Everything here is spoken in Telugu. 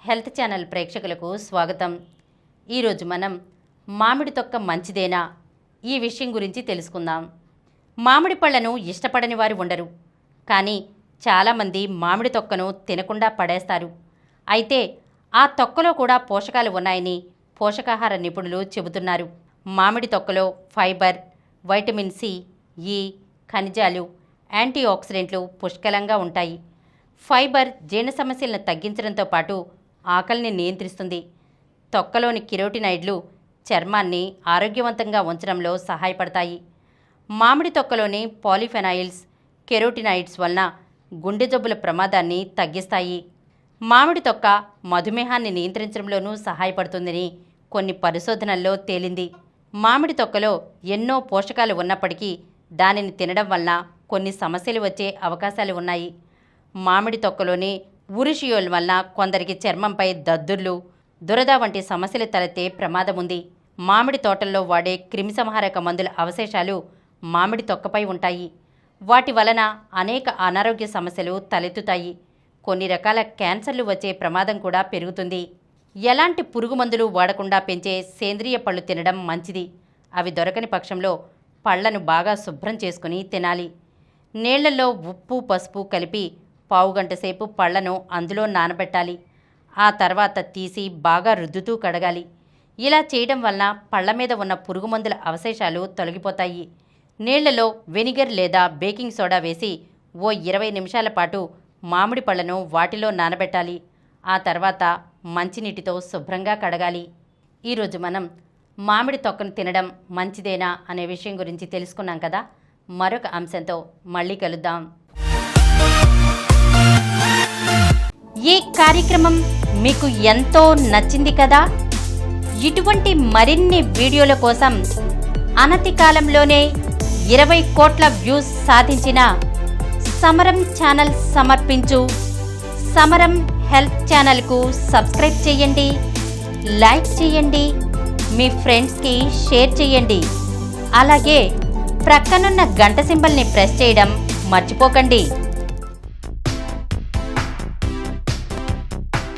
హెల్త్ ఛానల్ ప్రేక్షకులకు స్వాగతం. ఈరోజు మనం మామిడి తొక్క మంచిదేనా ఈ విషయం గురించి తెలుసుకుందాం. మామిడి పళ్ళను ఇష్టపడని వారు ఉండరు, కానీ చాలామంది మామిడి తొక్కను తినకుండా పడేస్తారు. అయితే ఆ తొక్కలో కూడా పోషకాలు ఉన్నాయని పోషకాహార నిపుణులు చెబుతున్నారు. మామిడి తొక్కలో ఫైబర్, వైటమిన్ సి, ఈ, ఖనిజాలు, యాంటీ ఆక్సిడెంట్లు పుష్కలంగా ఉంటాయి. ఫైబర్ జీర్ణ సమస్యలను తగ్గించడంతో పాటు ఆకలిని నియంత్రిస్తుంది. తొక్కలోని కెరోటినాయిడ్లు చర్మాన్ని ఆరోగ్యవంతంగా ఉంచడంలో సహాయపడతాయి. మామిడి తొక్కలోని పాలిఫెనాయిల్స్, కెరోటినాయిడ్స్ వలన గుండె జబ్బుల ప్రమాదాన్ని తగ్గిస్తాయి. మామిడి తొక్క మధుమేహాన్ని నియంత్రించడంలోనూ సహాయపడుతుందని కొన్ని పరిశోధనల్లో తేలింది. మామిడి తొక్కలో ఎన్నో పోషకాలు ఉన్నప్పటికీ దానిని తినడం వలన కొన్ని సమస్యలు వచ్చే అవకాశాలు ఉన్నాయి. మామిడి తొక్కలోని ఉరిషియోల్ వలన కొందరికి చర్మంపై దద్దుర్లు, దురద వంటి సమస్యలు తలెత్తే ప్రమాదం ఉంది. మామిడి తోటల్లో వాడే క్రిమిసంహారక మందుల అవశేషాలు మామిడి తొక్కపై ఉంటాయి. వాటి వలన అనేక అనారోగ్య సమస్యలు తలెత్తుతాయి. కొన్ని రకాల క్యాన్సర్లు వచ్చే ప్రమాదం కూడా పెరుగుతుంది. ఎలాంటి పురుగు మందులు వాడకుండా పెంచే సేంద్రియ పళ్ళు తినడం మంచిది. అవి దొరకని పక్షంలో పళ్లను బాగా శుభ్రం చేసుకుని తినాలి. నీళ్లలో ఉప్పు, పసుపు కలిపి పావుగంట సేపు పళ్లను అందులో నానబెట్టాలి. ఆ తర్వాత తీసి బాగా రుద్దుతూ కడగాలి. ఇలా చేయడం వలన పళ్ల మీద ఉన్న పురుగుమందుల అవశేషాలు తొలగిపోతాయి. నీళ్లలో వెనిగర్ లేదా బేకింగ్ సోడా వేసి ఓ 20 నిమిషాల పాటు మామిడి పళ్లను వాటిలో నానబెట్టాలి. ఆ తర్వాత మంచినీటితో శుభ్రంగా కడగాలి. ఈరోజు మనం మామిడి తొక్కను తినడం మంచిదేనా అనే విషయం గురించి తెలుసుకున్నాం కదా. మరొక అంశంతో మళ్ళీ కలుద్దాం. ఈ కార్యక్రమం మీకు ఎంతో నచ్చింది కదా. ఇటువంటి మరిన్ని వీడియోల కోసం అనతి కాలంలోనే 20 కోట్ల వ్యూస్ సాధించిన సమరం ఛానల్ సమర్పించు సమరం హెల్త్ ఛానల్కు సబ్స్క్రైబ్ చేయండి, లైక్ చేయండి, మీ ఫ్రెండ్స్కి షేర్ చేయండి. అలాగే ప్రక్కనున్న గంట సింబల్ని ప్రెస్ చేయడం మర్చిపోకండి.